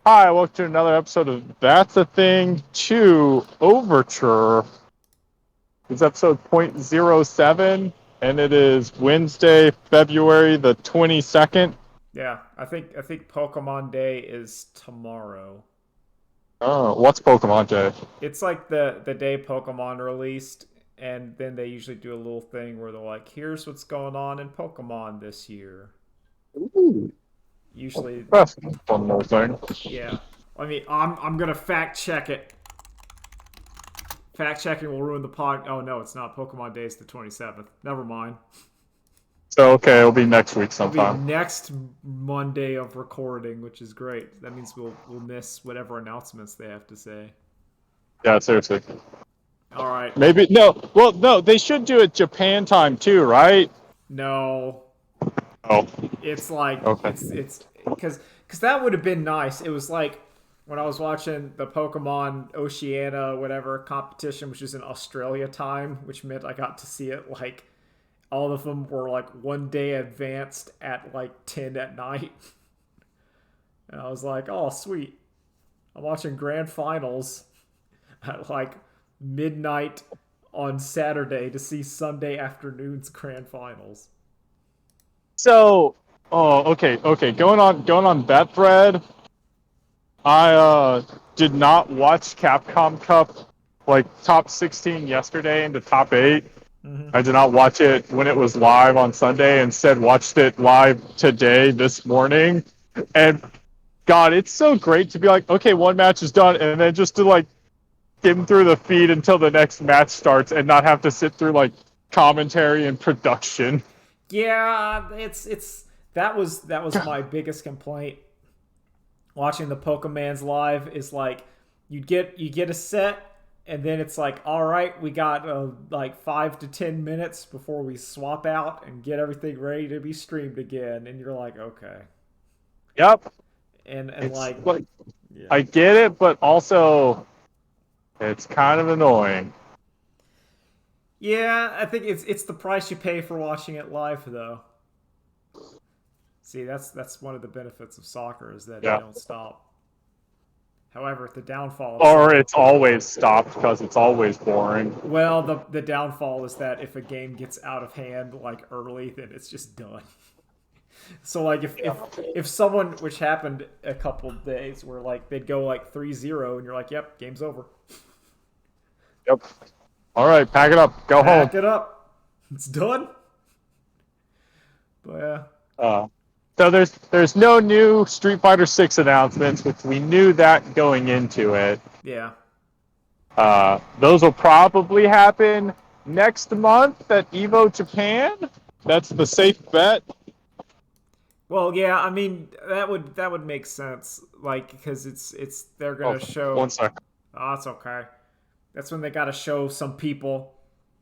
Hi, welcome to another episode of That's a Thing 2 Overture. It's episode .07, and it is Wednesday, February the 22nd. Yeah, I think Pokemon Day is tomorrow. Oh, what's Pokemon Day? It's like the day Pokemon released, and then they usually do a little thing where they're like, "Here's what's going on in Pokemon this year." Ooh, Usually, that's a fun little thing. yeah. I'm gonna fact check it. Fact checking will ruin the pod. Oh no, it's not. Pokemon Day is the 27th. Never mind. So, okay, it'll be next week It'll be sometime. next Monday of recording, which is great. That means we'll miss whatever announcements they have to say. Yeah, seriously. All right. Maybe, no, well, no, they should do it Japan time too, right? No, Oh, it's like okay. it's because that would have been nice. It was like when I was watching the Pokemon Oceania whatever competition, which is in Australia time, which meant I got to see it like all of them were like one day advanced at like 10 at night, and I was like, oh sweet, I'm watching grand finals at like midnight on Saturday to see Sunday afternoon's grand finals. So, oh, okay. Going on that thread. I did not watch Capcom Cup like top 16 yesterday into top 8. Mm-hmm. I did not watch it when it was live on Sunday. Instead, watched it live today this morning. And God, it's so great to be like, okay, one match is done, and then just to like skim through the feed until the next match starts, and not have to sit through like commentary and production. Yeah, it's that was my biggest complaint watching the Pokemans live is like you get a set and then it's like all right we got like 5 to 10 minutes before we swap out and get everything ready to be streamed again and you're like okay Yep, and it's like like yeah I get it, but also it's kind of annoying. yeah I think it's the price you pay for watching it live though. See, that's one of the benefits of soccer is that they Yeah. don't stop. However, the downfall of Or soccer. it's always stopped because it's always boring. Well, the downfall is that if a game gets out of hand like early, then it's just done. So like if someone which happened a couple days where like they'd go like 3-0 and you're like, "Yep, game's over." Yep. All right, pack it up. Go home. Pack it up. It's done. But yeah. Uh, so there's no new Street Fighter 6 announcements, which we knew that going into it. Yeah. Those will probably happen next month at Evo Japan. That's the safe bet. Well, yeah, I mean that would make sense like because it's they're Oh, going to show. one sec. Oh, that's okay. That's when they got to show some people.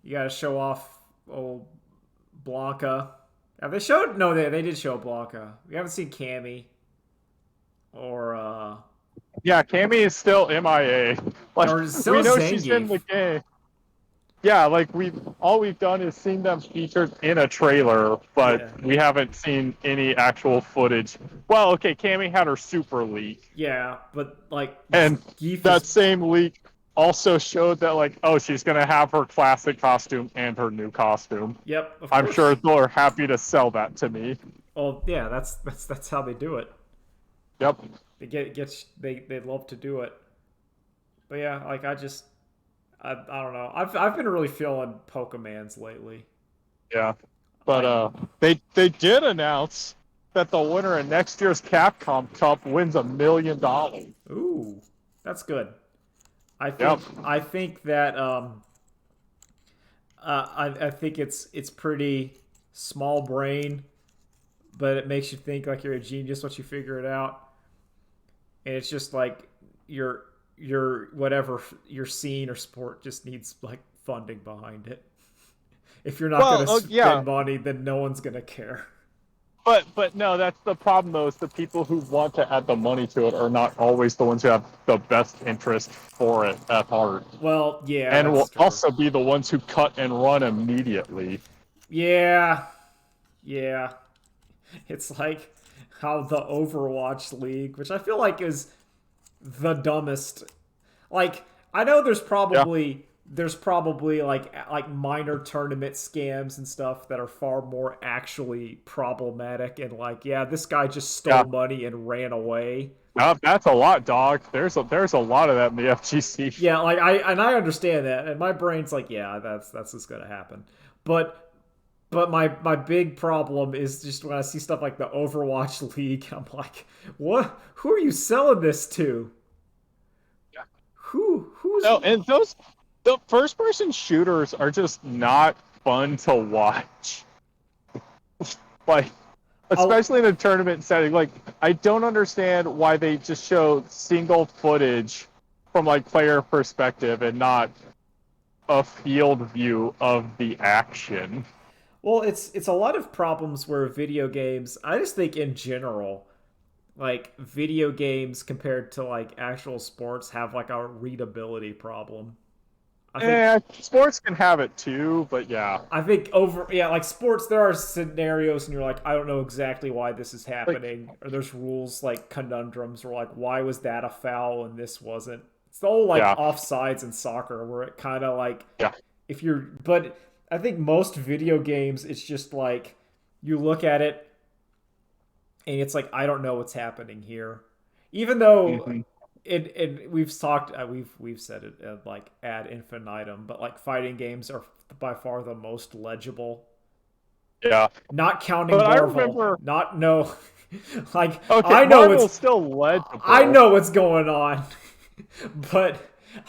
You got to show off old Blanca. Have they showed? No, they did show Blanca. We haven't seen Cammy or Yeah, Cammy is still MIA. Like so we is know she's in Zangief. the game. Yeah, like we've done is seen them featured in a trailer, but Yeah, we haven't seen any actual footage. Well, okay, Cammy had her super leak, yeah, but like and Zangief that is. same leak also showed that like, oh, she's gonna have her classic costume and her new costume. Yep, of I'm course. sure they're happy to sell that to me. Well, yeah, that's how they do it. Yep. They love to do it. But yeah, like I don't know. I've been really feeling Pokemans lately. Yeah. But Like they did announce that the winner of next year's Capcom Cup wins $1 million. ooh, that's good. I Yep. think I think that I think it's pretty small brain, but it makes you think like you're a genius once you figure it out. And it's just like your whatever your scene or sport just needs like funding behind it. If you're not Well, gonna yeah, spend money, then no one's gonna care. but no, that's the problem though. Is the people who want to add the money to it are not always the ones who have the best interest for it at heart, Well, yeah, and that's will true. also be the ones who cut and run immediately. Yeah, yeah. It's like how the Overwatch League, which I feel like is the dumbest. Like, I know Yeah, there's probably like minor tournament scams and stuff that are far more actually problematic, and like, yeah, this guy just yeah. stole money and ran away. That's a lot, dog. There's a lot of that in the FGC. Yeah, like I understand that, and my brain's like, yeah, that's just gonna happen. But my big problem is just when I see stuff like the Overwatch League, I'm like, what? Who are you selling this to? Who's No, and the first person shooters are just not fun to watch. Like, oh, especially in a tournament setting. Like, I don't understand why they just show single footage from like player perspective and not a field view of the action. well, it's a lot of problems where video games. I just think in general, like video games compared to like actual sports have like a readability problem. I think Yeah, sports can have it too, but yeah. I think over yeah, like sports, there are scenarios and you're like, I don't know exactly why this is Like, happening, or there's rules like conundrums where like, why was that a foul and this wasn't? It's the whole like yeah, offsides in soccer where it kind of like yeah. if you're, but I think most video games, it's just like you look at it and it's like I don't know what's happening here, even though Hmm. it we've talked we've said it like ad infinitum, but like fighting games are by far the most legible, Yeah. not counting But I Marvel, remember, not no, like okay, Marvel's still I legible. know what's going on, but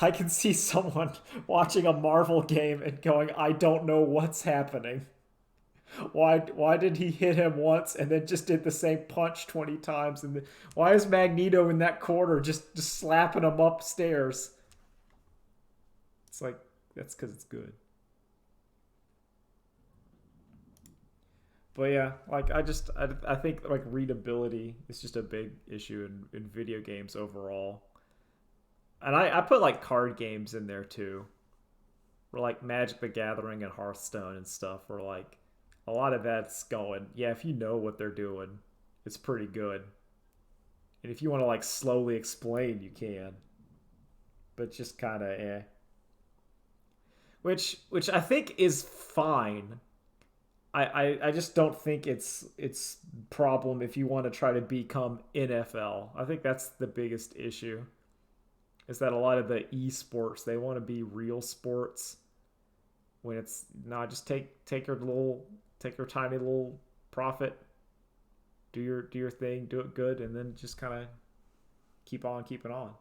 I can see someone watching a Marvel game and going, I don't know what's happening. Why did he hit him once and then just did the same punch 20 times? And why is Magneto in that corner just slapping him upstairs? It's like, that's because it's good. But yeah, like I think like readability is just a big issue in video games overall. And I put like card games in there too. Where like Magic the Gathering and Hearthstone and stuff, where like a lot of that's going, yeah, if you know what they're doing, it's pretty good. And if you want to like slowly explain, you can. But just kind of eh. Which I think is fine. I just don't think it's problem if you want to try to become NFL. I think that's the biggest issue. Is that a lot of the esports, they want to be real sports when it's not, just take your tiny little profit, do your thing, do it good, and then just kind of keep on keeping on,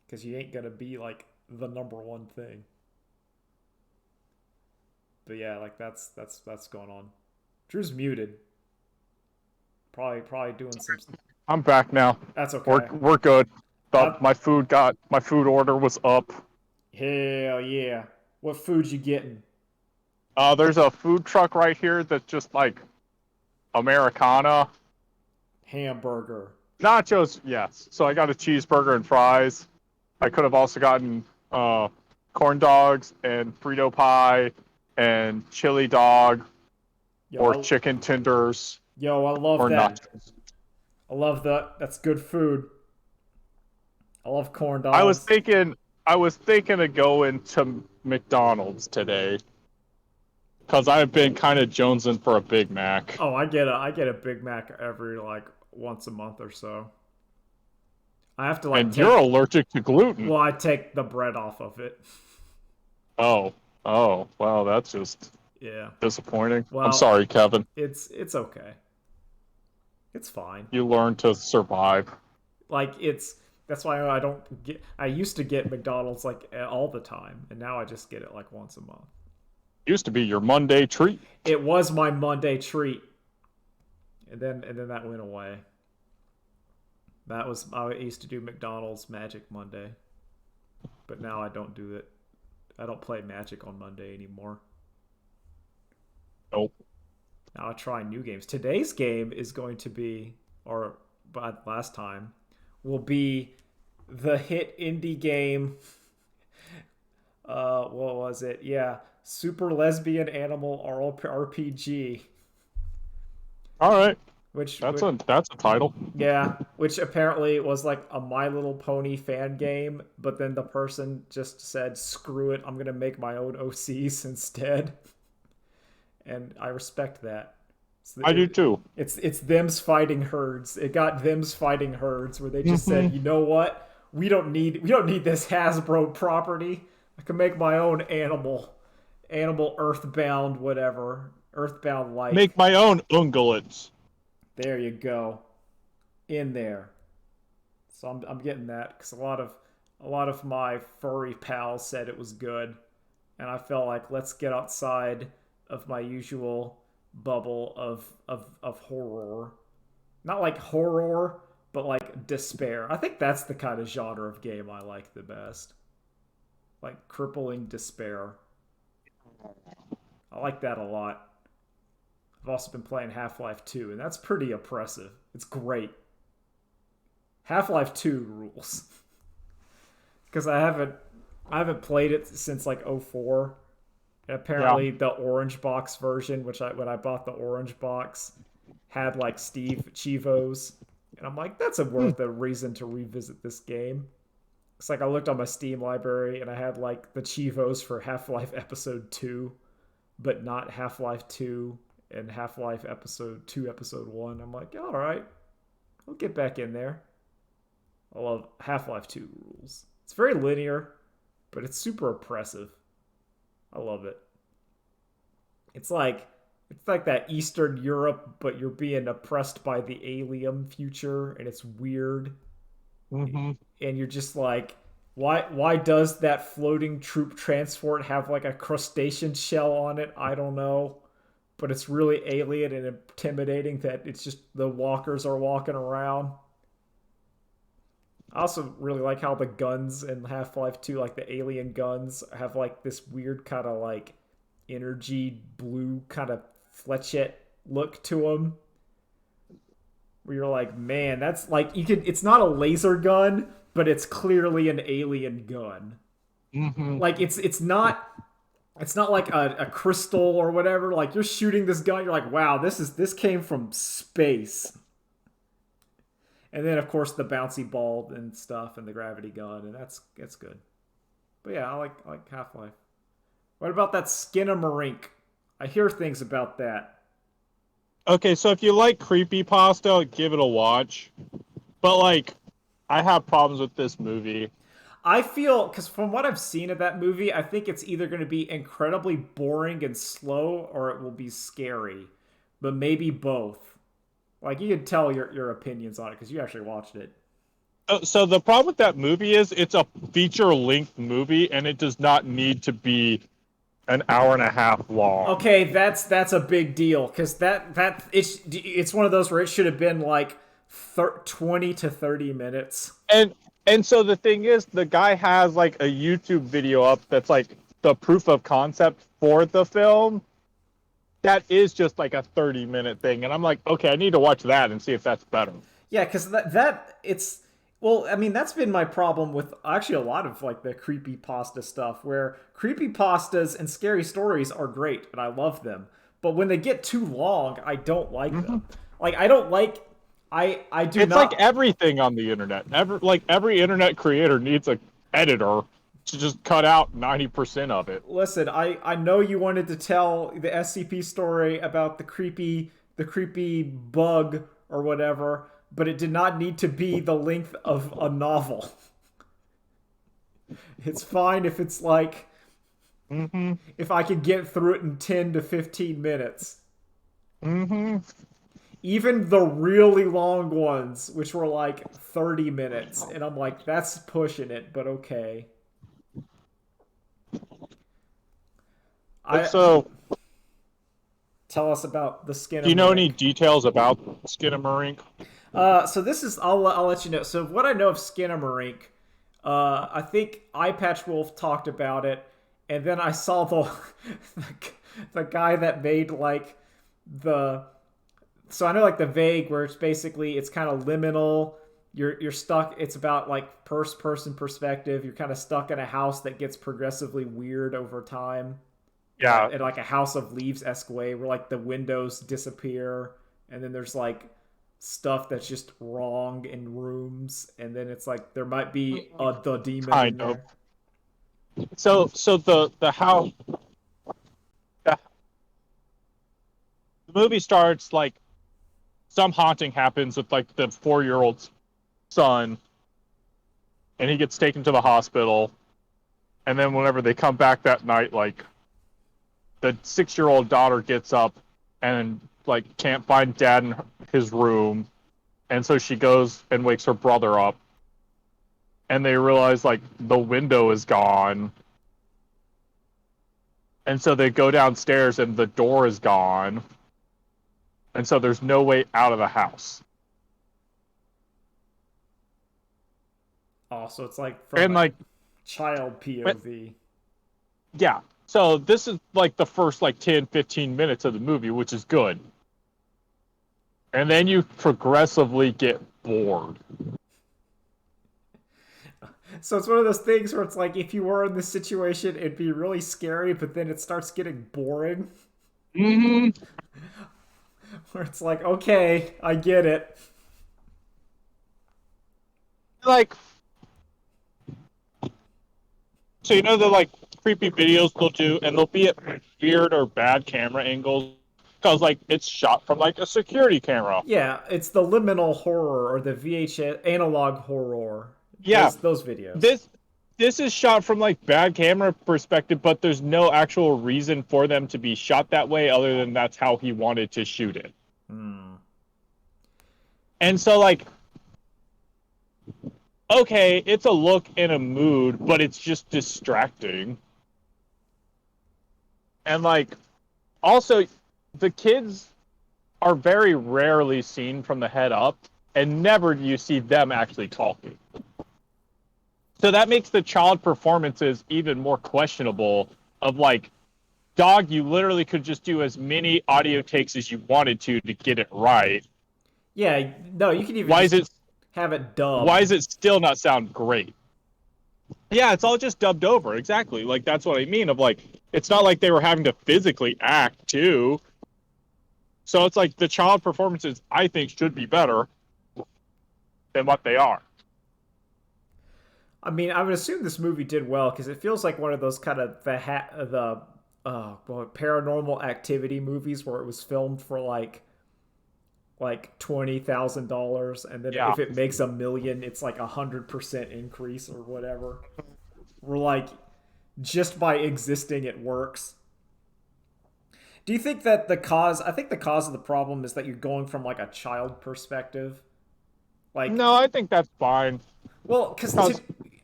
because you ain't gonna be like the number one thing. But yeah, like that's going on. Drew's muted, probably doing some. I'm back now. That's We're okay. we're good. That My food order was up. hell yeah. What food you getting? There's a food truck right here that's just like Americana. Hamburger. Nachos, yes. So I got a cheeseburger and fries. I could have also gotten corn dogs and Frito pie and chili dog Yo, or chicken tenders I love or that. nachos. I love that. That's good food. I love corn I was dogs. thinking I was thinking of going to McDonald's today because I've been kind of jonesing for a Big Mac. Oh, I get a Big Mac every like once a month or so. I have to like And you're take allergic to gluten. well, I take the bread off of it. Oh, oh, well, that's just Yeah. disappointing. I'm Well, sorry, Kevin. it's okay. It's fine. You learned to survive. Like it's that's why I don't get. I used to get McDonald's like all the time, and now I just get it like once a month. Used to be your Monday treat. It was my Monday treat, and then that went away. That was I used to do McDonald's Magic Monday, but now I don't do it. I don't play Magic on Monday anymore. Nope. Now I try new games. Today's game is going to be, or but last time, will be the hit indie game. What was it? Yeah, Super Lesbian Animal RPG. All right. which That's a title. yeah, which apparently was like a My Little Pony fan game, but then the person just said, "Screw it, I'm gonna make my own OCs instead," and I respect that. I do too. It's them's fighting herds. It got them's fighting herds where they just said, Hmm. "You know what? We don't need this Hasbro property. I can make my own animal Earthbound whatever, Earthbound like." Make my own ungulates. There you go, in there. So I'm getting that because a lot of my furry pals said it was good, and I felt like let's get outside of my usual bubble of horror. Not like horror, but like despair. I think that's the kind of genre of game I like the best. Like crippling despair. I like that a lot. I've also been playing Half-Life 2, and that's pretty oppressive. It's great. Half-Life 2 rules. Because I haven't played it since like '04. And Yeah. apparently the orange box version, which when I bought the orange box, had like Steve Chivos. And I'm like, that's Hmm. worth a reason to revisit this game. It's like I looked on my Steam library and I had like the Chivos for Half-Life Episode 2, but not Half-Life 2 and Half-Life Episode 2, Episode 1. I'm like, all right, I'll get back in there. I love Half-Life 2 rules. It's very linear, but it's super oppressive. I love it. It's like that Eastern Europe, but you're being oppressed by the alien future, and it's weird. Hmm. And you're just like, why does that floating troop transport have like a crustacean shell on it? I don't know, but it's really alien and intimidating that it's just the walkers are walking around. I also really like how the guns in Half-Life 2, like the alien guns, have like this weird kind of like energy blue kind of flechette look to them. Where you're like, man, that's like it's not a laser gun, but it's clearly an alien gun. Hmm. Like it's not like a crystal or whatever. Like you're shooting this gun, you're like, wow, this came from space. And then of course the bouncy ball and stuff and the gravity gun, and that's good. But yeah, I like Half Life. What about that Skinamarink? I hear things about that. Okay, so if you like creepypasta, give it a watch. But like, I have problems with this movie. I feel because from what I've seen of that movie, I think it's either going to be incredibly boring and slow, or it will be scary, but maybe both. Like you can tell your opinions on it because you actually watched it. So the problem with that movie is it's a feature-length movie, and it does not need to be an hour and a half long. Okay, that's a big deal because it's one of those where it should have been like 20 to 30 minutes. And so the thing is, the guy has like a YouTube video up that's like the proof of concept for the film. That is just like a 30-minute thing, and I'm like, okay, I need to watch that and see if that's better. Yeah, because that it's well, I mean, that's been my problem with actually a lot of like the creepy pasta stuff, where creepy pastas and scary stories are great and I love them, but when they get too long, I don't like Hmm. them. Like I don't like I do It's like not. everything on the internet. Every internet creator needs a editor to just cut out 90% of it. Listen, I know you wanted to tell the SCP story about the creepy bug or whatever, but it did not need to be the length of a novel. It's fine if it's like Hmm. if I could get through it in 10 to 15 minutes. Hmm. Even the really long ones, which were like 30 minutes, and I'm like, that's pushing it, but okay. I So, Tell us about the skin do of you know any Marink. details about Skinnamarink? So this is I'll let you know. So what I know of Skinnamarink, I think Eyepatch Wolf talked about it, and then I saw the the guy that made like the so I know like the vague where it's kind of liminal. You're stuck. It's about like first person perspective. You're kind of stuck in a house that gets progressively weird over time, Yeah. in like a House of Leaves esque way, where like the windows disappear, and then there's like stuff that's just wrong in rooms, and then it's like there might be the demon in Kind of. there. So the how the movie starts like some haunting happens with like the 4-year-old's son, and he gets taken to the hospital. And then whenever they come back that night, like the 6-year-old daughter gets up and like can't find dad in his room, and so she goes and wakes her brother up, and they realize like the window is gone, and so they go downstairs and the door is gone, and so there's no way out of the house. Oh, so it's like from And a like, child POV. yeah, so this is like the first like 10-15 minutes of the movie, which is good, and then you progressively get bored. So it's one of those things where it's like if you were in this situation, it'd be really scary, but then it starts getting boring. Mm-hmm. Where it's like, okay, I get it. Like, so you know the like creepy videos they'll do, and they'll be at weird or bad camera angles because like it's shot from like a security camera. Yeah, it's the liminal horror or the VHS analog horror. Yeah, Those videos. this this is shot from like bad camera perspective, but there's no actual reason for them to be shot that way other than that's how he wanted to shoot it. Hmm. And so like, okay, it's a look and a mood, but it's just distracting. And like, also, the kids are very rarely seen from the head up, and never do you see them actually talking. So that makes the child performances even more questionable. Of like, dog, you literally could just do as many audio takes as you wanted to get it right. Yeah, no, you can even Why just is it? have it Why dubbed. does it still not sound great? Yeah, it's all just dubbed over. Exactly. Like that's what I mean. Of like, it's not like they were having to physically act too. So it's like the child performances, I think, should be better than what they are. I mean, I would assume this movie did well because it feels like one of those kind of paranormal activity movies where it was filmed for like $20,000, and then Yeah. if it makes 1 million, it's like 100% increase or whatever. We're like, just by existing, it works. Do you think that the cause? I think the cause of the problem is that you're going from like a child perspective. Like, No, I think that's fine. well, because Cause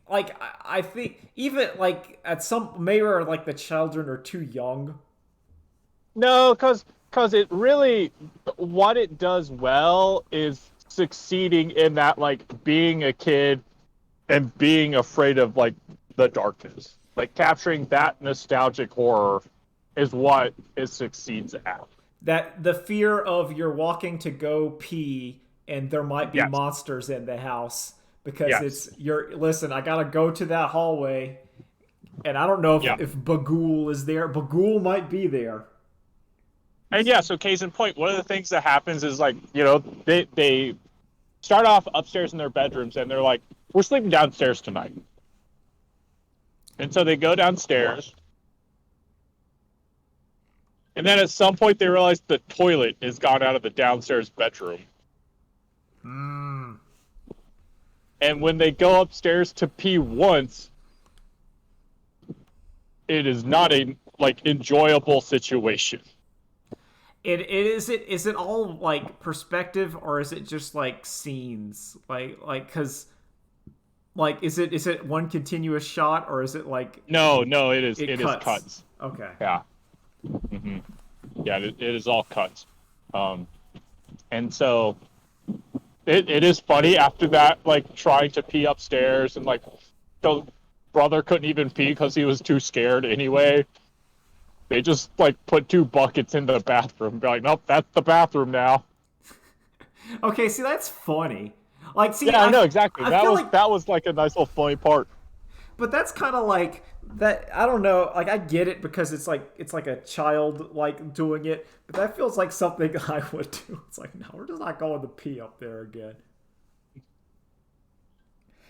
like I think even like at some maybe like the children are too young. no, cause it really what it does well is succeeding in that like being a kid and being afraid of like the darkness. Like capturing that nostalgic horror is what it succeeds at. That the fear of you're walking to go pee and there might be Yes. monsters in the house because Yes. it's you're listen, I gotta go to that hallway and I don't know Yeah. if Bagul is there. Bagul might be there. And yeah, so case in point, one of the things that happens is like, you know, they start off upstairs in their bedrooms and they're like, we're sleeping downstairs tonight. And so they go downstairs. And then at some point they realize the toilet is gone out of the downstairs bedroom. Mm. And when they go upstairs to pee once, it is not a like enjoyable situation. Is it all like perspective or is it just like scenes like because like is it one continuous shot or is it like No, no, it is it it is cuts? cuts. Okay. Yeah. Hmm. Yeah, it is all cuts. And so it is funny after that, like trying to pee upstairs and like the brother couldn't even pee because he was too scared anyway. They just like put 2 buckets in the bathroom. Be like, nope, that's the bathroom now. Okay, see that's funny. Like see Yeah, I know exactly. I That feel was like that was like a nice little funny part. But that's kind of like that. I don't know. Like I get it because it's like a child like doing it, but that feels like something I would do. It's like no, we're just not going to pee up there again.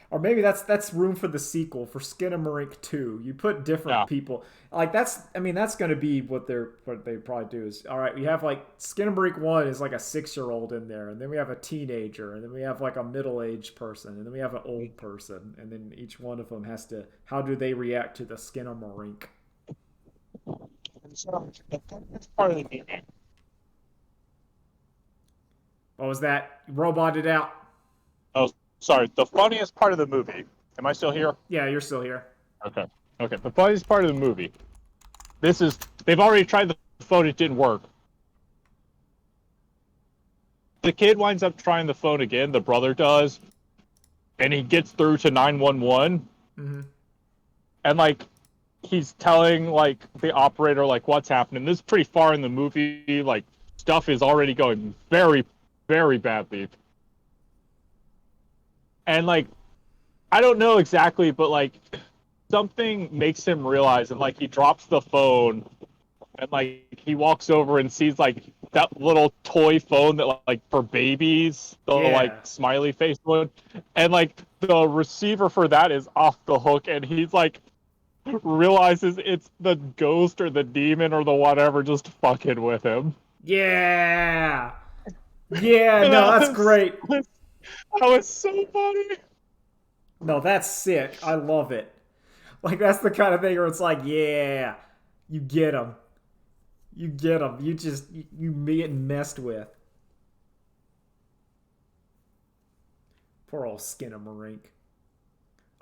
Or maybe that's room for the sequel for Skinnamarink 2. You put different Yeah. people. Like that's I mean that's going to be what they probably do is all right, we have like Skinnamarink 1 is like a 6-year-old in there, and then we have a teenager, and then we have like a middle-aged person, and then we have an old person, and then each one of them has to how do they react to the Skinnamarink? So that's part of the game. What was that? Roboted out. Oh, sorry. The funniest part of the movie. Am I still here? Yeah, you're still here. Okay. Okay. The funniest part of the movie. They've already tried the phone, it didn't work. The kid winds up trying the phone again, the brother does, and he gets through to 911. Mm-hmm. And like he's telling like the operator like what's happening. This is pretty far in the movie, like stuff is already going very, very badly. And like I don't know exactly, but like something makes him realize and like he drops the phone and like he walks over and sees like that little toy phone that like for babies, the Yeah. like smiley face one, and like the receiver for that is off the hook, and he's like realizes it's the ghost or the demon or the whatever just fucking with him. Yeah. Yeah, And no, that's great. that was so funny. No, that's sick. I love it. Like that's the kind of thing where it's like, yeah, you get them. You get them. You get messed with. Poor old Skinnamarink.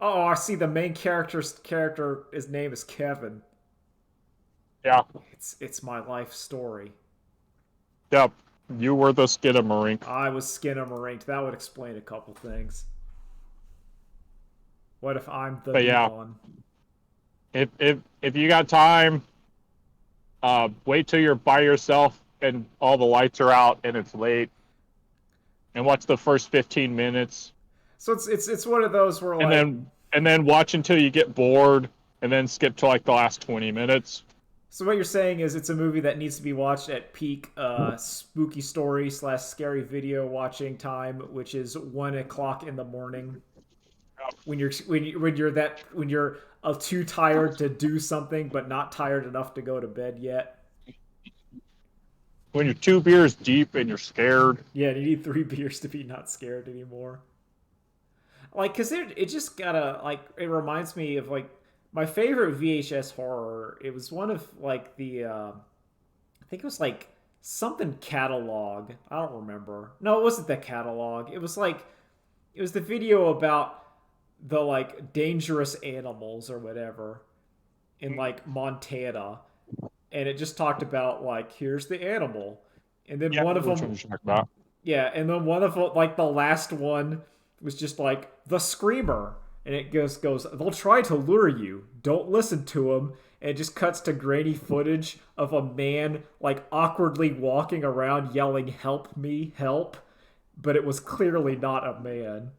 Oh, I see the main character. His name is Kevin. Yeah. It's my life story. Yep. You were the Skidamarink. I was Skinnamarink. That would explain a couple things. What if I'm the yeah. one? If you got time, wait till you're by yourself and all the lights are out and it's late, and watch the first 15 minutes. So it's one of those where like and then watch until you get bored, and then skip to like the last 20 minutes. So what you're saying is it's a movie that needs to be watched at peak spooky story / scary video watching time, which is 1 o'clock in the morning. When you're too tired to do something, but not tired enough to go to bed yet. When you're 2 beers deep and you're scared. Yeah, you need 3 beers to be not scared anymore. Like, cause it just gotta like it reminds me of like my favorite VHS horror. It was one of like the I think it was like something catalog. I don't remember. No, it wasn't the catalog. It was the video about the like dangerous animals or whatever in like Montana, and it just talked about like here's the animal, and then one of them, yeah, and then one of them, like the last one was just like the screamer, and it goes they'll try to lure you, don't listen to them, and it just cuts to grainy footage of a man like awkwardly walking around yelling help me help, but it was clearly not a man.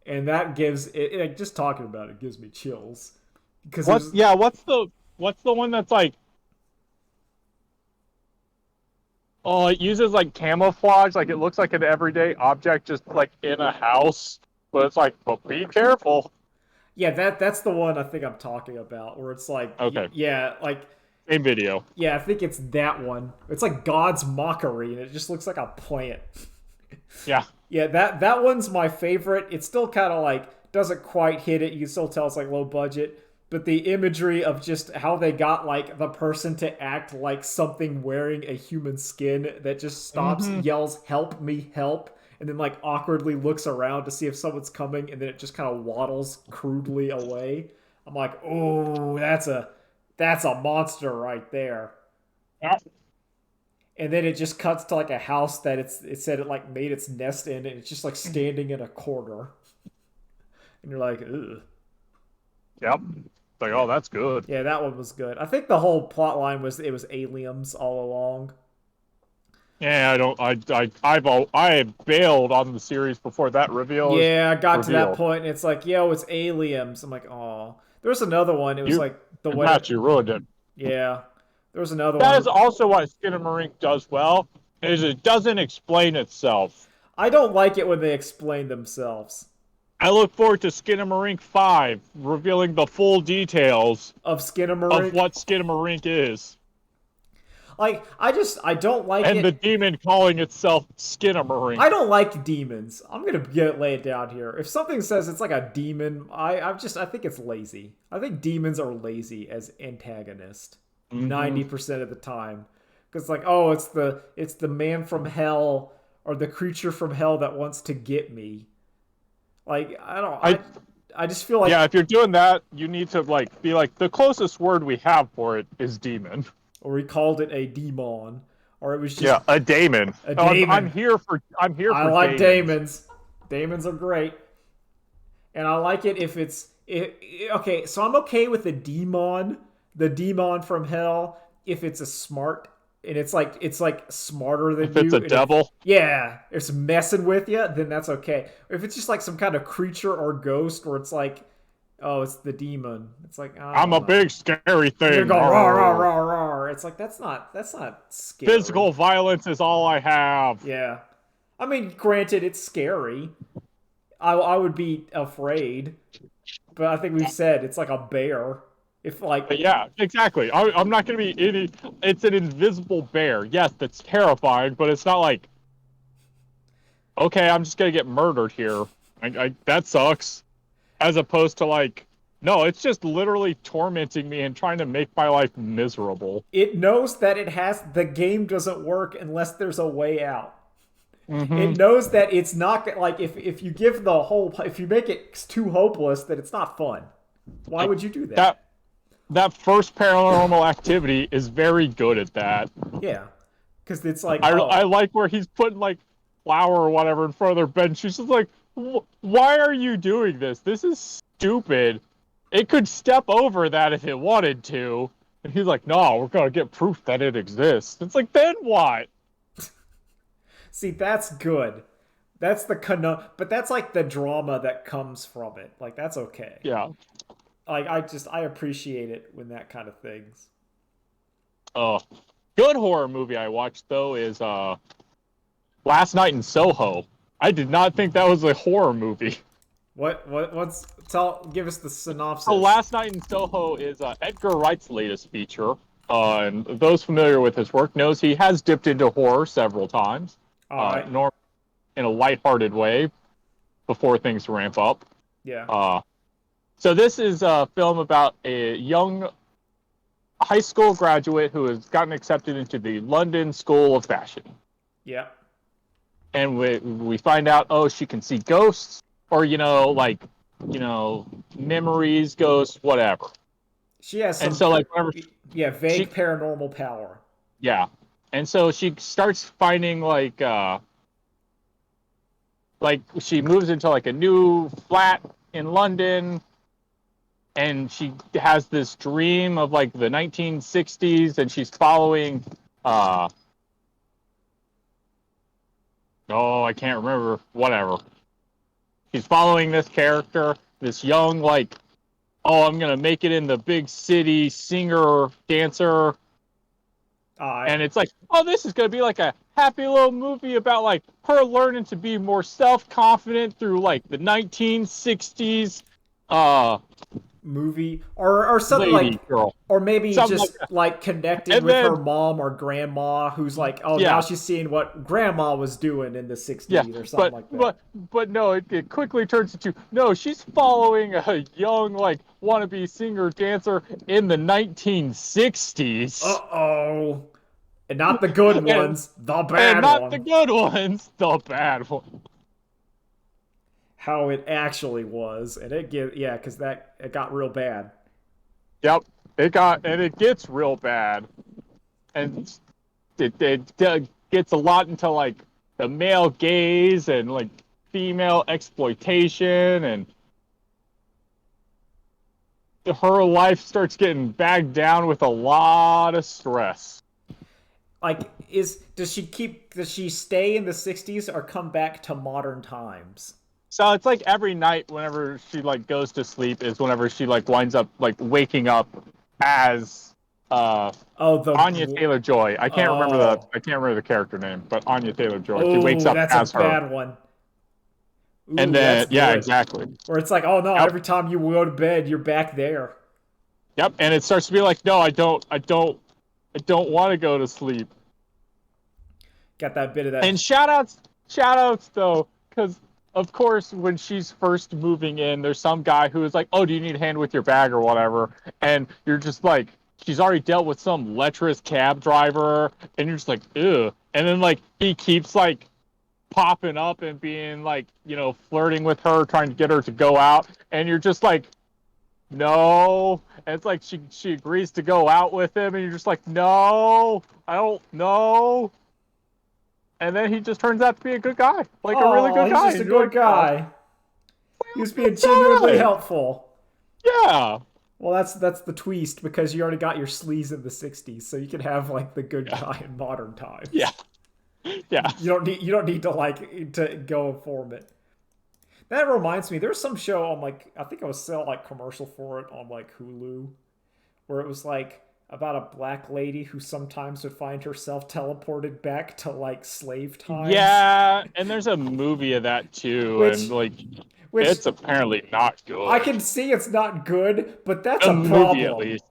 And that gives it just talking about it gives me chills. Because what's the one that's like, oh, it uses like camouflage, like it looks like an everyday object just like in a house, but it's like, well, be careful. Yeah, that's the one I think I'm talking about, where it's like, okay, yeah, like same video. Yeah, I think it's that one. It's like God's Mockery, and it just looks like a plant. Yeah. Yeah, that one's my favorite. It still kind of like doesn't quite hit it. You can still tell it's like low budget, but the imagery of just how they got like the person to act like something wearing a human skin that just stops, yells "Help me, help," and then like awkwardly looks around to see if someone's coming, and then it just kind of waddles crudely away. I'm like, oh, that's a monster right there. Yeah. And then it just cuts to like a house that it said it like made its nest in, and it's just like standing in a corner. And you're like, ugh. Yep. It's like, oh, that's good. Yeah, that one was good. I think the whole plot line was it was aliens all along. Yeah, I bailed on the series before that reveal. Yeah, I got to that point, and it's like, yo, it's aliens. I'm like, oh. There was another one. It was You, like the and way. Matt, you ruined it. Yeah, there was another That is one. also what Skinnamarink does well, is it doesn't explain itself. I don't like it when they explain themselves. I look forward to Skinamarink 5 revealing the full details Of of Skinnamarink. what Skinamarink is. Like, I don't like And the it. demon calling itself Skinamarink. I don't like demons. I'm gonna lay it down here. If something says it's like a demon, I think it's lazy. I think demons are lazy as antagonist 90% of the time, because like, oh, it's the man from hell or the creature from hell that wants to get me. Like, I don't I I just feel like, Yeah, if you're doing that, you need to like be like the closest word we have for it is demon. or we called it a demon, or it was just Yeah, a daemon. a Oh, I'm daemon. here for I like daemons. daemons. Daemons are great. And I like it if it's okay. So I'm okay with the demon from hell, if it's a smart and it's like smarter than If it's you. a devil, Yeah, it's messing with you, then that's okay. If it's just like some kind of creature or ghost, where it's like, oh, it's the demon. It's like, I I'm don't a know. big scary You're thing. going rah rah Arr. rah rah. It's like that's not scary. Physical violence is all I have. Yeah, I mean, granted, it's scary. I would be afraid, but I think we've said it's like a bear. If like, But yeah, exactly. I'm not gonna be any. It's an invisible bear. Yes, that's terrifying, but it's not like, okay, I'm just gonna get murdered here. That sucks. As opposed to like, no, it's just literally tormenting me and trying to make my life miserable. it knows that the game doesn't work unless there's a way out. Mm-hmm. It knows that it's not like, if you give the whole, if you make it too hopeless, that it's not fun. Why would you do that? That first Paranormal Activity is very good at that. Yeah, because it's like, I like where he's putting like flour or whatever in front of their bed. And she's just like, why are you doing this? This is stupid. It could step over that if it wanted to. And he's like, no, we're gonna get proof that it exists. It's like, then what? see, that's good. That's but that's like the drama that comes from it. Like, that's okay. Yeah. Like, I appreciate it when that kind of things. Oh, good horror movie I watched though is Last Night in Soho. I did not think that was a horror movie. What's give us the synopsis. So Last Night in Soho is Edgar Wright's latest feature. And those familiar with his work knows he has dipped into horror several times. Alright. In a lighthearted way before things ramp up. Yeah. So this is a film about a young high school graduate who has gotten accepted into the London School of Fashion. Yeah. And we find out, oh, she can see ghosts, or memories, ghosts, whatever. She has some, and so like whenever vague paranormal power. Yeah. And so she starts finding like she moves into like a new flat in London, and she has this dream of like the 1960s, and she's following I can't remember, whatever. She's following this character, this young, like, I'm gonna make it in the big city, singer, dancer. And it's like, this is gonna be like a happy little movie about like her learning to be more self-confident through like the 1960s movie or something like girl. Or maybe something just like connecting and with then, her mom or grandma, who's like, now she's seeing what grandma was doing in the 60s or something like that. But no, it quickly turns into, no, she's following a young, like, wannabe singer dancer in the 1960s. Uh-oh. And not the good ones, the bad ones. And not the good ones, the bad ones. How it actually was. And because it got real bad. Yep. It gets real bad. And it gets a lot into, like, the male gaze and, like, female exploitation, and her life starts getting bagged down with a lot of stress. Like, does she stay in the 60s or come back to modern times? So it's like every night whenever she like goes to sleep is whenever she like winds up like waking up as uh Oh, Anya Taylor-Joy. oh, I can't remember the character name, but Anya Taylor-Joy. She wakes oh, up that's a as her. bad one. And Ooh, that's then yeah, good. exactly. Where it's like, oh no, Yep. every time you go to bed, you're back there. Yep. And it starts to be like, no, I don't want to go to sleep. Got that bit of that. And shout outs though, because of course when she's first moving in, there's some guy who is like, "Oh, do you need a hand with your bag or whatever?" And you're just like, she's already dealt with some lecherous cab driver, and you're just like, "Ew." And then like he keeps like popping up and being like, flirting with her, trying to get her to go out, and you're just like, "No." And it's like she agrees to go out with him, and you're just like, "No, I don't know." And then he just turns out to be a good guy, like a really Oh, good he's guy. just a And you're good like, oh, guy. He was being it's all genuinely right. helpful. Yeah, Well, that's the twist because you already got your sleaze in the '60s, so you can have like the good yeah, guy in modern yeah, times. yeah. You don't need to like to go inform it. That reminds me, there's some show on like I think I was selling like commercial for it on like Hulu, where it was like about a black lady who sometimes would find herself teleported back to like slave times, Yeah, and there's a movie of that too, and which like which it's apparently not I good. can see it's not good, but that's The a movie, at problem. least.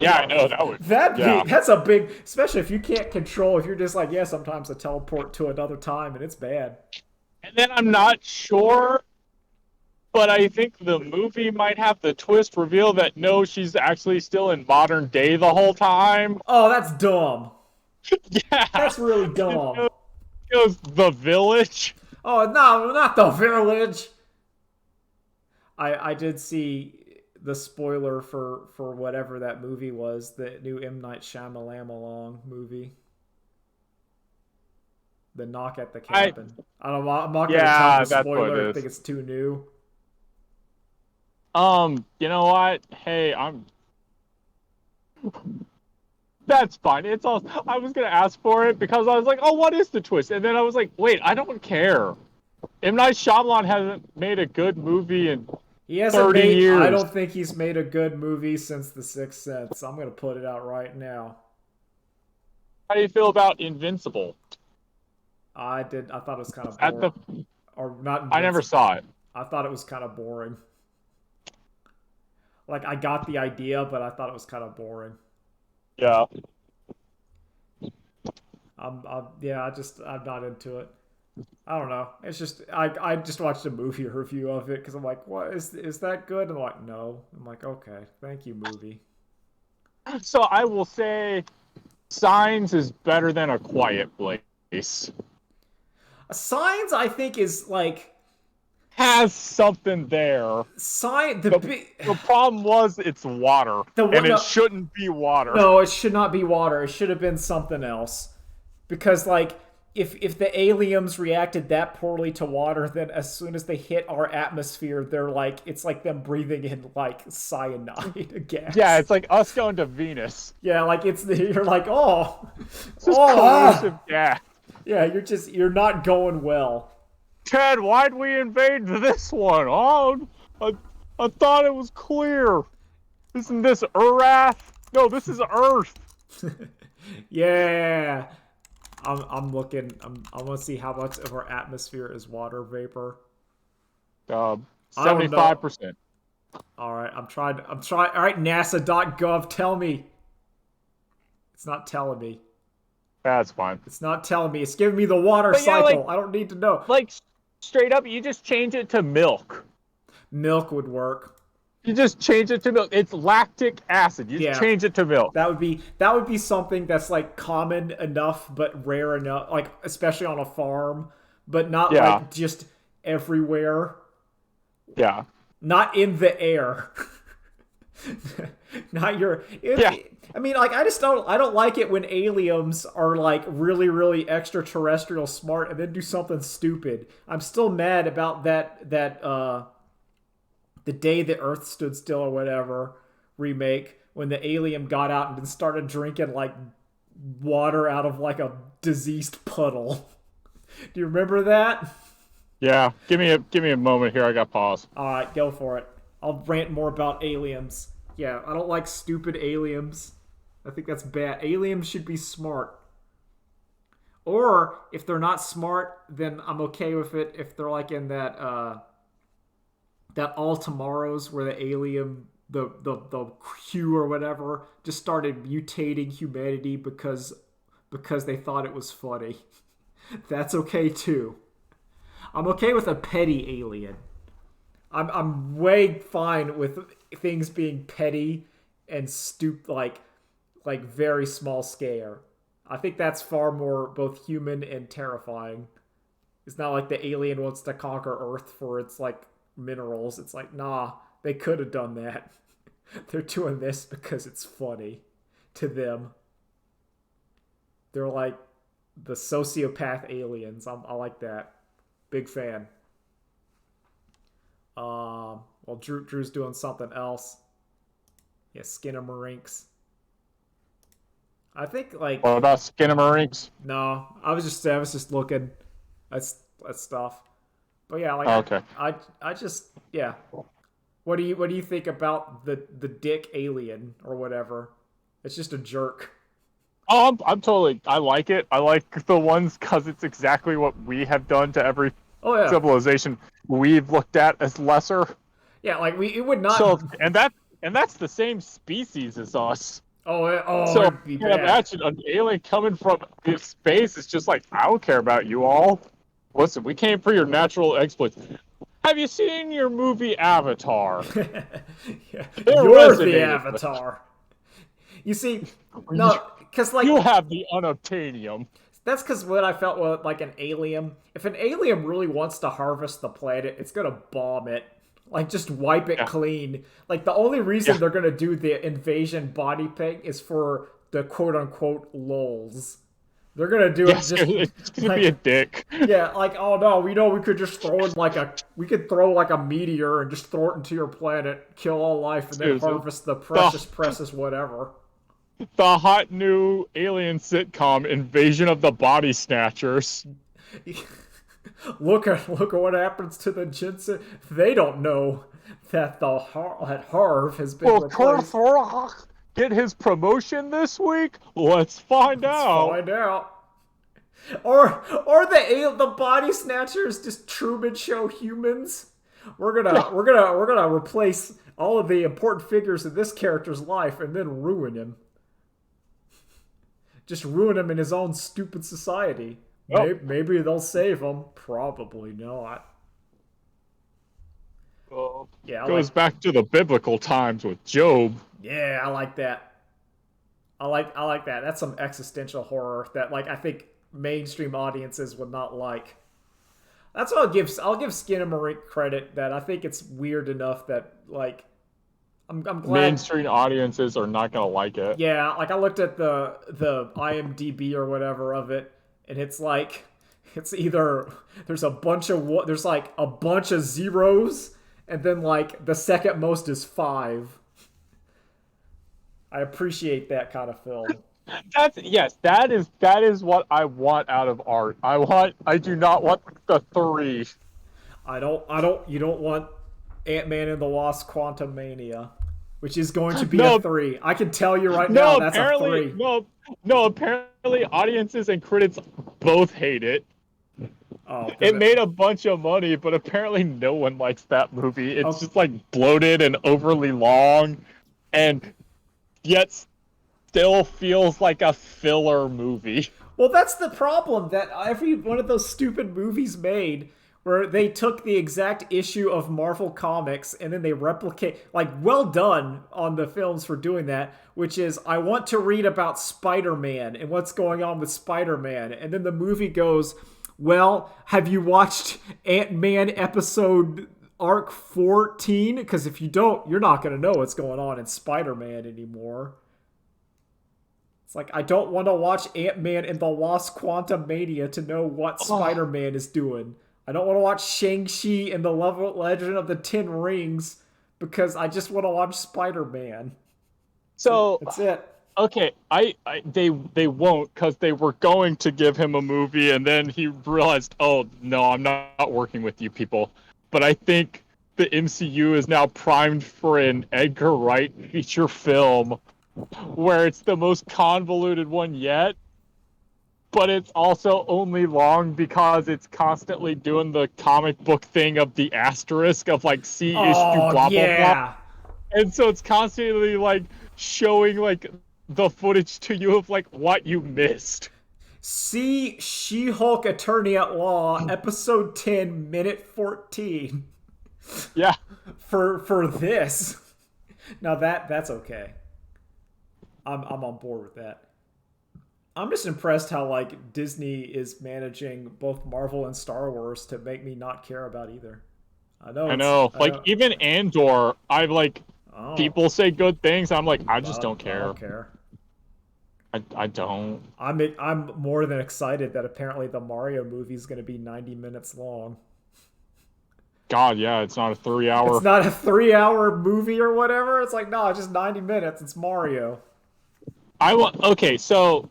Yeah, I know that would. Yeah, That's a big, especially if you can't control. If you're just like, yeah, sometimes I teleport to another time and it's bad. and then I'm not sure, but I think the movie might have the twist reveal that no, she's actually still in modern day the whole time. Oh, that's dumb. Yeah, That's really it dumb. goes the village. Oh no, not the village. I did see the spoiler for whatever that movie was, the new M Night Shyamalan movie, the Knock at the I Cabin. I don't. I'm not going to tell Yeah, the that's what spoiler. I it think is. it's too new. You know what? Hey, I'm. That's fine. It's all. I was gonna ask for it because I was like, oh, what is the twist? And then I was like, wait, I don't care. M Night Shyamalan hasn't made a good movie in He hasn't 30 made. I years. don't think he's made a good movie since The Sixth Sense. I'm going to put it out right now. How do you feel about Invincible? I did. I thought it was kind of At boring, the, or not I never invincible. saw it. I thought it was kind of boring. Like I got the idea, but I thought it was kind of boring. Yeah. Yeah, I'm not into it. I don't know. It's just I just watched a movie review of it because I'm like, what is that good? And I'm like, no. I'm like, okay, thank you, movie. So I will say, Signs is better than A Quiet Place. Signs, I think, is like Has something there. sign the The big the problem was it's water, the and one. it No, shouldn't be water. no, it should not be water. It should have been something else. Because like if the aliens reacted that poorly to water, then as soon as they hit our atmosphere, they're like it's like them breathing in like cyanide Yeah, gas. it's like us going to Venus. Yeah, like you're like oh It's just oh corrosive gas. yeah, you're not going well. Ted, why'd we invade this one? Oh, I thought it was clear. Isn't this Urath? No, this is Earth. Yeah. I'm looking. I want to see how much of our atmosphere is water vapor. I don't know. 75%. All right, I'm trying. I'm trying. All right, NASA.gov. Tell me. It's not telling me. That's fine. It's not telling me. It's giving me the water But yeah, cycle. I don't need to know. like straight up, you just change it to milk. Milk would work. You just change it to milk. It's lactic acid. You just Yeah, change it to milk. that would be something that's like common enough but rare enough, like especially on a farm, but not Yeah, like just everywhere. yeah, Not in the air. Not your yeah. I mean like I don't like it when aliens are like really really extraterrestrial smart and then do something stupid. I'm still mad about that the day the earth stood still or whatever remake when the alien got out and started drinking like water out of like a diseased puddle. Do you remember that? Yeah, give me a moment here. I got pause. All right, go for it. I'll rant more about aliens. Yeah, I don't like stupid aliens. I think that's bad. Aliens should be smart. Or if they're not smart, then I'm okay with it. If they're like in that All Tomorrows where the alien, the Q or whatever, just started mutating humanity because they thought it was funny. That's okay too. I'm okay with a petty alien. I'm way fine with things being petty and like very small scale. I think that's far more both human and terrifying. It's not like the alien wants to conquer Earth for its like minerals. It's like, nah, they could have done that. They're doing this because it's funny to them. They're like the sociopath aliens. I like that. Big fan. Well, Drew's doing something else. Yeah, Skinamarink's. I think like What about Skinamarink's? no, I was just looking at stuff. But yeah, like Oh, okay. I just yeah. What do you think about the dick alien or whatever? It's just a jerk. Oh, I'm totally. I like it. I like the ones because it's exactly what we have done to every Oh yeah, civilization we've looked at as lesser. yeah. Like it would not. So, and that's the same species as us. Oh, So, it'd be you can bad. imagine an alien coming from space. It's just like, I don't care about you all. Listen, we came for your natural exploits. Have you seen your movie Avatar? Yeah. It You're the resonated with Avatar. You see, no, because like you have the unobtainium. that's because what I felt with like an alien. If an alien really wants to harvest the planet, it's gonna bomb it. Like just wipe it Yeah. clean. Like the only reason Yeah. they're gonna do the invasion body pick is for the quote unquote lulz. They're gonna do Yes, it just it's gonna be a dick. yeah, like oh no, we could just throw in we could throw like a meteor and just throw it into your planet, kill all life, and then Seriously. harvest the precious whatever. The hot new alien sitcom, Invasion of the Body Snatchers. Look at what happens to the Jensen. They don't know that that Harv has been Will replaced. Kurt get his promotion this week? Let's find out. Find out. Or the body snatchers just Truman Show humans. We're gonna replace all of the important figures in this character's life and then ruin him. Just ruin him in his own stupid society. Oh. Maybe they'll save him. Probably not. Yeah, Goes back to the biblical times with Job. Yeah, I like that. I like that. That's some existential horror that like I think mainstream audiences would not like. That's what I'll give Skinnamarink credit that I think it's weird enough that like I'm glad Mainstream audiences are not gonna like it. yeah, like I looked at the IMDb or whatever of it and it's like it's either there's like a bunch of zeros and then like the second most is 5. I appreciate that kind of film. That is what I want out of art. I do not want the 3. You don't want Ant-Man and the Wasp: Quantumania, which is going to be No. a 3. I can tell you right now that's a 3. No, apparently audiences and critics both hate it. Oh, It made a bunch of money, but apparently no one likes that movie. It's just like bloated and overly long, and yet still feels like a filler movie. Well, that's the problem that every one of those stupid movies made where they took the exact issue of Marvel Comics and then they replicate, like, well done on the films for doing that, which is, I want to read about Spider-Man and what's going on with Spider-Man. And then the movie goes, well, have you watched Ant-Man episode arc 14? Because if you don't, you're not going to know what's going on in Spider-Man anymore. It's like, I don't want to watch Ant-Man and the Wasp: Quantumania to know what Spider-Man is doing. I don't want to watch Shang-Chi and the Legend of the Ten Rings because I just want to watch Spider-Man. So That's it. okay, they won't because they were going to give him a movie, and then he realized, oh no, I'm not working with you people. But I think the MCU is now primed for an Edgar Wright feature film, where it's the most convoluted one yet, but it's also only long because it's constantly doing the comic book thing of the asterisk of like see issue Oh blah blah blah, yeah. and so it's constantly like showing like the footage to you of like what you missed. See She-Hulk Attorney at Law, episode 10, minute 14. Yeah, For this. Now that's okay. I'm on board with that. I'm just impressed how like Disney is managing both Marvel and Star Wars to make me not care about either. I know I it's know. I Like know. even Andor, I like Oh, people say good things. I'm like, I just but don't I care. don't care. I don't. I'm more than excited that apparently the Mario movie is going to be 90 minutes long. God, yeah, it's not a three It's hour. not a 3 hour movie or whatever. It's like no, it's just 90 minutes. It's Mario. I want. Okay, so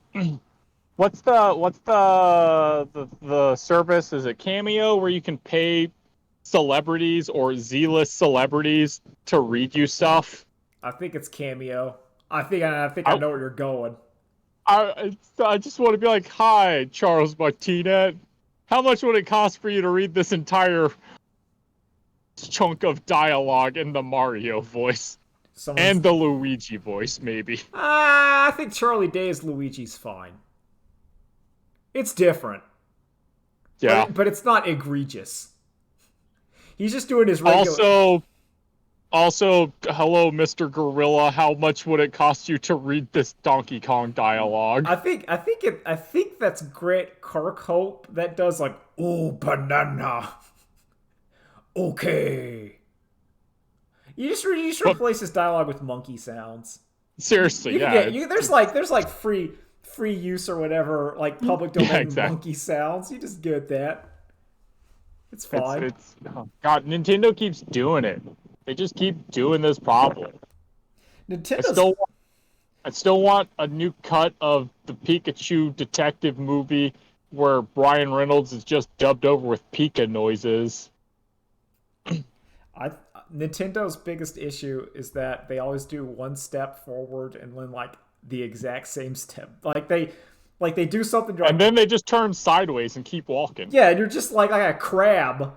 what's the service? Is it Cameo where you can pay celebrities or Z-list celebrities to read you stuff? I think it's Cameo. I think I I know where you're going. I just want to be like, hi, Charles Martinet. How much would it cost for you to read this entire chunk of dialogue in the Mario voice Someone's and the Luigi voice, maybe? I think Charlie Day's Luigi's fine. It's different, Yeah. but it's not egregious. He's just doing his regular. Also, hello, Mr. Gorilla. How much would it cost you to read this Donkey Kong dialogue? I think that's Grant Kirkhope that does like oh banana. Okay. You just But replace his dialogue with monkey sounds. seriously, You can yeah, get you. There's like free use or whatever like public yeah, domain exactly. monkey sounds. You just get that. It's It's fine. it's oh God, Nintendo keeps doing it. They just keep doing this problem. I Nintendo's still I still want a new cut of the Pikachu detective movie where Brian Reynolds is just dubbed over with Pika noises. I Nintendo's biggest issue is that they always do one step forward and then like the exact same step. Like they do something you're And like then they just turn sideways and keep walking. yeah, and you're just like a crab.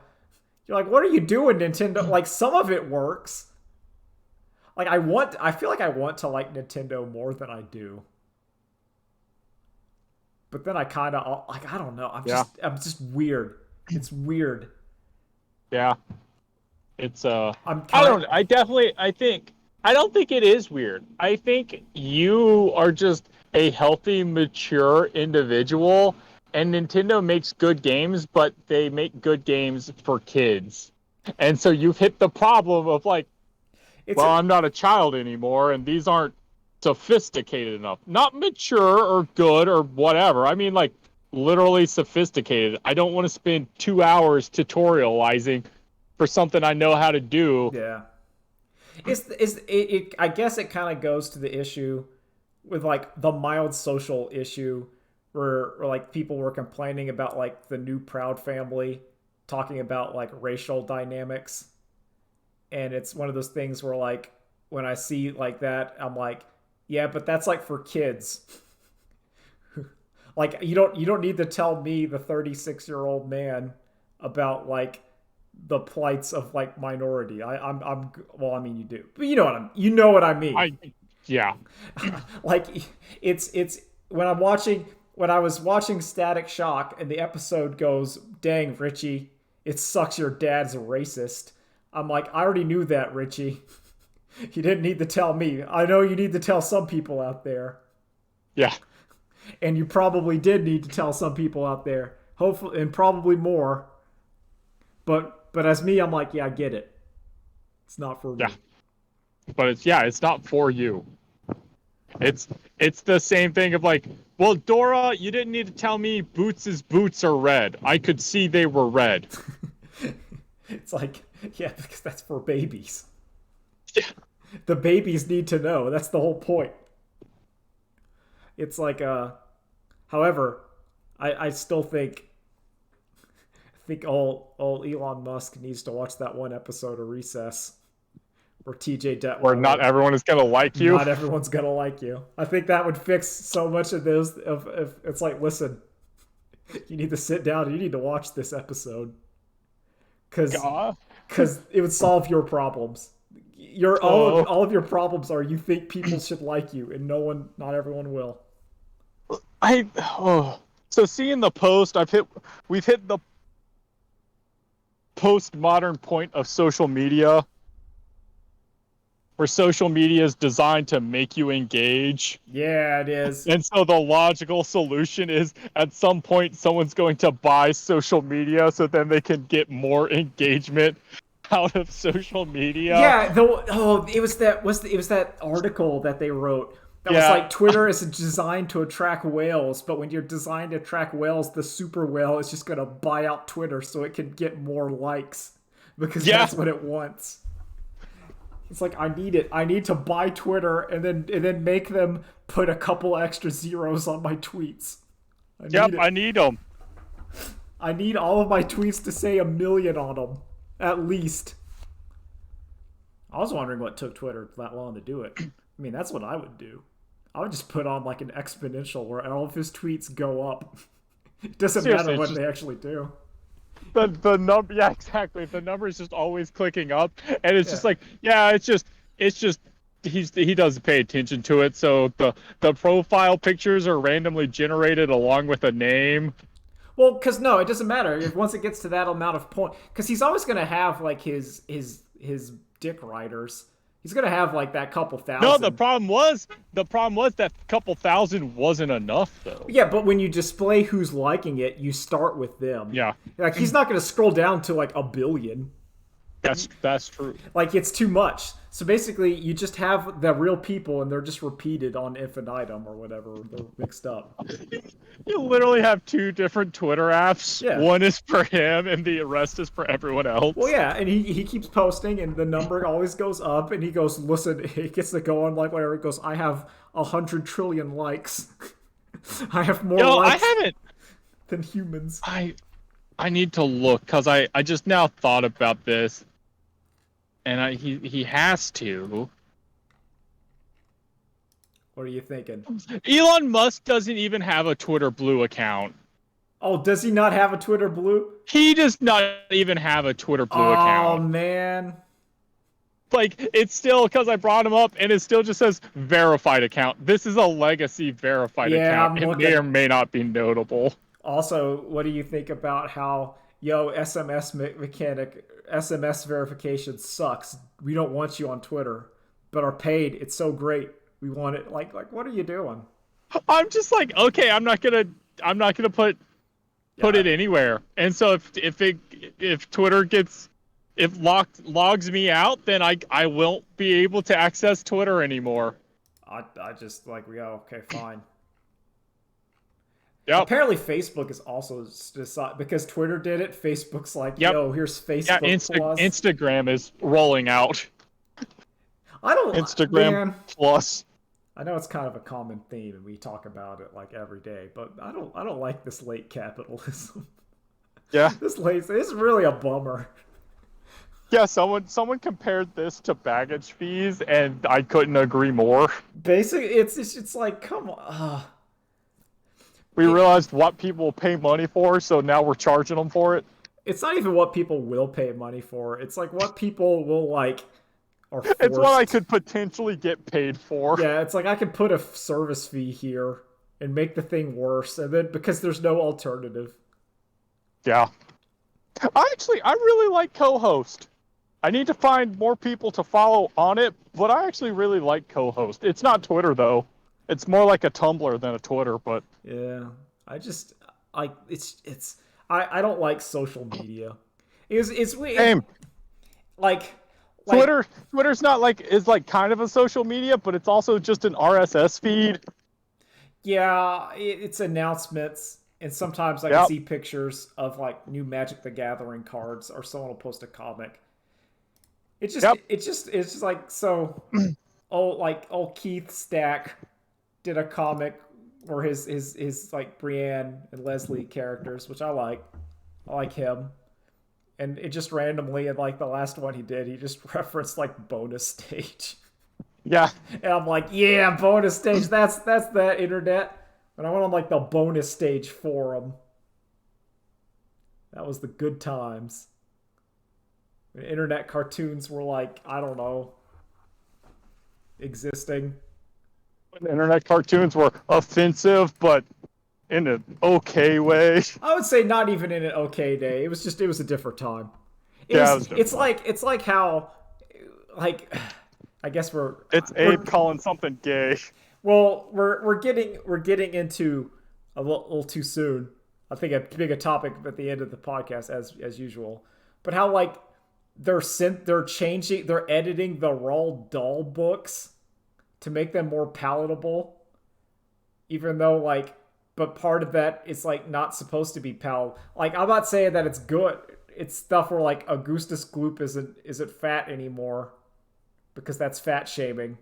You're like, what are you doing, Nintendo? Like some of it works. Like I feel like I want to like Nintendo more than I do. But then I kind of like I don't know. Yeah, I'm just weird. It's weird. yeah. It's I'm I kind don't I don't think it is weird. I think you are just a healthy, mature individual, and Nintendo makes good games, but they make good games for kids. And so you've hit the problem of like, it's well, I'm not a child anymore, and these aren't sophisticated enough. Not mature or good or whatever. I mean, like, literally sophisticated. I don't want to spend 2 hours tutorializing for something I know how to do. yeah. I guess it kind of goes to the issue with like the mild social issue where like people were complaining about like the new Proud Family talking about like racial dynamics, and it's one of those things where like when I see like that I'm like yeah but that's like for kids. Like you don't need to tell me the 36-year-old man about like the plights of like minority. I'm well I mean you do but you know what I mean. I, yeah, Like it's when I was watching Static Shock and the episode goes, "Dang, Richie, it sucks your dad's a racist." I'm like, I already knew that, Richie. You didn't need to tell me. I know you need to tell some people out there, yeah, and you probably did need to tell some people out there. Hopefully, and probably more. But as me, I'm like, yeah, I get it. It's not for yeah. me. But it's not for you. It's it's the same thing of like, well, Dora, you didn't need to tell me Boots's boots are red. I could see they were red. It's like, yeah, because that's for babies. Yeah, The babies need to know. That's the whole point. It's like however, I still think all Elon Musk needs to watch that one episode of Recess where TJ Where Detweiler. not everyone is gonna like you. Not everyone's gonna like you. I think that would fix so much of this. If it's like, listen, you need to sit down. You need to watch this episode because God. it would solve your problems. Your all of your problems are you think people should like you, and not everyone will. So seeing the post, we've hit the postmodern point of social media, where social media is designed to make you engage. Yeah, it is. And so the logical solution is at some point someone's going to buy social media so then they can get more engagement out of social media. Yeah, it was that article that they wrote that was Yeah. like Twitter is designed to attract whales, but when you're designed to attract whales, the super whale is just gonna buy out Twitter so it can get more likes because that's what it wants. It's like I need to buy Twitter and then make them put a couple extra zeros on my tweets. I need them. I need all of my tweets to say 1 million on them, at least. I was wondering what took Twitter that long to do it. I mean, that's what I would do. I would just put on like an exponential where all of his tweets go up. It doesn't matter what they actually do. The number, yeah, exactly. The number is just always clicking up, and it's just like, it's just he doesn't pay attention to it. So the profile pictures are randomly generated along with a name. Well, because no, it doesn't matter if once it gets to that amount of point, because he's always gonna have like his dick riders. He's gonna have like that couple thousand. No, the problem was that couple thousand wasn't enough though. Yeah, but when you display who's liking it, you start with them. Yeah. Like he's not gonna scroll down to like 1 billion. That's true. Like it's too much. So basically, you just have the real people, and they're just repeated on infinitum or whatever. They're mixed up. You literally have 2 different Twitter apps. Yeah. One is for him, and the rest is for everyone else. Well, yeah, and he keeps posting, and the number always goes up, and he goes, listen, it gets to go on like whatever. It goes, I have 100 trillion likes. I have more likes I haven't than humans. I need to look because I just now thought about this, and he has to. What are you thinking? Elon Musk doesn't even have a Twitter Blue account. Oh, does he not have a Twitter Blue? He does not even have a Twitter Blue account. Oh, man. Like, it's still, because I brought him up, and it still just says verified account. This is a legacy verified account. It may or may not be notable. Also, what do you think about how, SMS SMS verification sucks. We don't want you on Twitter, but are paid. It's so great. We want it. Like, what are you doing? I'm just like, okay, I'm not gonna put it anywhere. And so if Twitter logs me out, then I won't be able to access Twitter anymore. I just like, okay, fine. Yep. Apparently, Facebook is also because Twitter did it. Facebook's like, here's Facebook. Yeah, Plus. Instagram is rolling out. I don't Instagram Plus. I know it's kind of a common theme, and we talk about it like every day. But I don't like this late capitalism. Yeah, this is really a bummer. Yeah, someone compared this to baggage fees, and I couldn't agree more. Basically, it's like, come on. We realized what people pay money for, so now we're charging them for it. It's not even what people will pay money for. It's like what people will like. It's what I could potentially get paid for. Yeah, it's like I could put a service fee here and make the thing worse, and then because there's no alternative. Yeah. I really like co-host. I need to find more people to follow on it, but I actually really like co-host. It's not Twitter though. It's more like a Tumblr than a Twitter, but yeah, I don't like social media. It's weird. Same. Like Twitter's not is kind of a social media, but it's also just an RSS feed. Yeah, it's announcements, and sometimes I can see pictures of like new Magic the Gathering cards, or someone will post a comic. It's just like so. Old Keith Stack did a comic or his like Brienne and Leslie characters, which I like. I like him. And it just randomly, in like the last one he did, he just referenced like bonus stage. Yeah. And I'm like, yeah, bonus stage. That's that internet. And I went on like the bonus stage forum. That was the good times. When internet cartoons were like, I don't know, existing. When internet cartoons were offensive, but in an okay way. I would say not even in an okay day. It was a different time. It's like how like I guess it's Abe calling something gay. Well, we're getting into a little too soon. I think a big topic at the end of the podcast as usual. But how like they're editing the Roald Dahl books to make them more palatable, even though like, but part of that is like not supposed to be palatable. Like I'm not saying that it's good. It's stuff where like Augustus Gloop isn't fat anymore because that's fat shaming.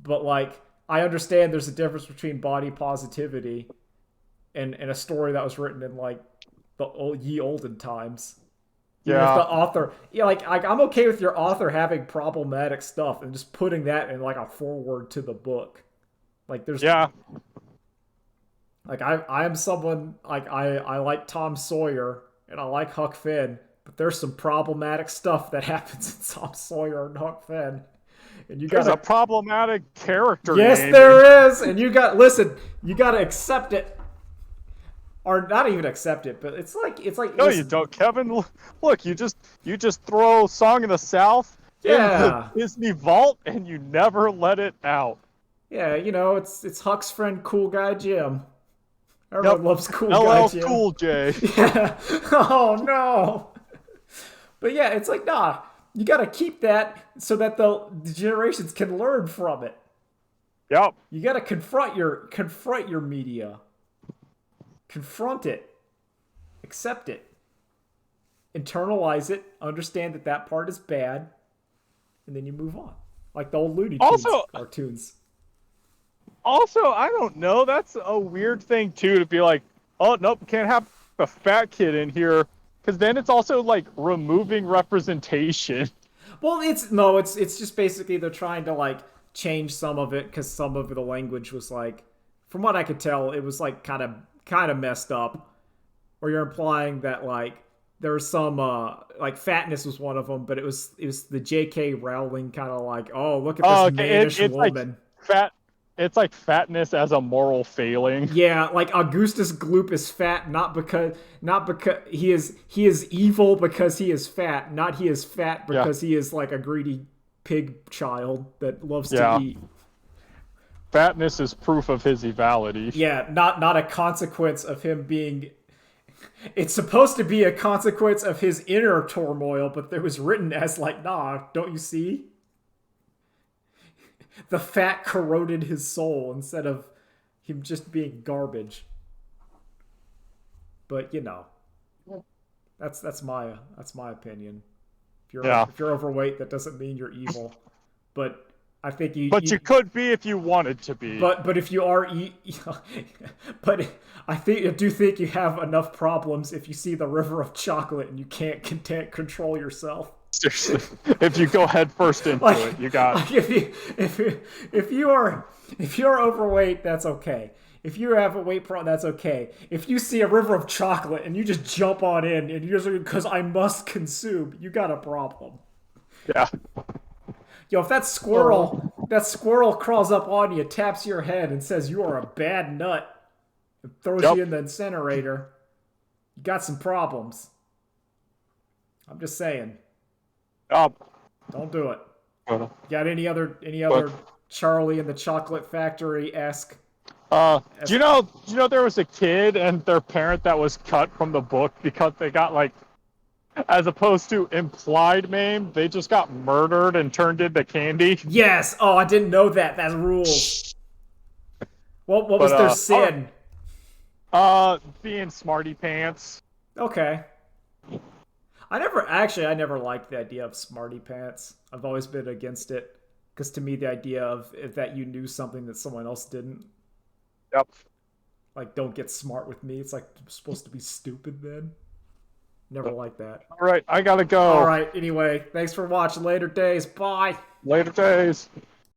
But like I understand there's a difference between body positivity and a story that was written in like the olden times. Yeah. If the author, yeah, like I'm okay with your author having problematic stuff and just putting that in like a foreword to the book. Like there's like I am someone like I like Tom Sawyer and I like Huck Finn, but there's some problematic stuff that happens in Tom Sawyer and Huck Finn. And there's a problematic character. Yes, there is, and you got to accept it. Or not even accept it, but it's like no, listen. You don't, Kevin. Look, you just throw Song of the South in the Disney vault and you never let it out. Yeah, you know, it's Huck's friend, Cool Guy Jim. Everyone loves Cool Guy Jim. Cool J. Yeah. Oh no. But yeah, it's like you got to keep that so that the generations can learn from it. Yep. You got to confront your media. Confront it. Accept it. Internalize it. Understand that part is bad. And then you move on. Like the old Looney Tunes cartoons. Also, I don't know. That's a weird thing, too, to be like, oh, nope, can't have a fat kid in here. Because then it's also, like, removing representation. Well, it's just basically they're trying to, like, change some of it. Because some of the language was, like, from what I could tell, it was, like, kind of messed up, where you're implying that like there was some like fatness was one of them, but it was the J.K. Rowling kind of like, oh, look at this mannish woman. Like it's like fatness as a moral failing. Yeah, like Augustus Gloop is fat not because he is evil because he is fat, not he is fat because he is like a greedy pig child that loves to eat. Fatness is proof of his evality. Yeah, not a consequence of him being... It's supposed to be a consequence of his inner turmoil, but it was written as like, nah, don't you see? The fat corroded his soul instead of him just being garbage. But, you know, that's my opinion. If you're overweight, that doesn't mean you're evil. But... I think you could be if you wanted to be. But if you are, but I do think you have enough problems if you see the river of chocolate and you can't control yourself. Seriously, if you go head first into it, you got. Like if you're overweight, that's okay. If you have a weight problem, that's okay. If you see a river of chocolate and you just jump on in and you're just because I must consume, you got a problem. Yeah. Yo, if that squirrel crawls up on you, taps your head, and says you are a bad nut, and throws you in the incinerator, you got some problems. I'm just saying. Don't do it. Got any other Charlie and the Chocolate Factory-esque? Do you know there was a kid and their parent that was cut from the book because they got like, as opposed to implied maim, they just got murdered and turned into candy. Yes. Oh, I didn't know that. That's rules. What was their sin? Being smarty pants. Okay. I never liked the idea of smarty pants. I've always been against it because to me the idea of that you knew something that someone else didn't Yep. Like, don't get smart with me. It's like I'm supposed to be stupid then. Never like that. All right, I gotta All go. right. Anyway, thanks for watching. Later days. Bye. Later days.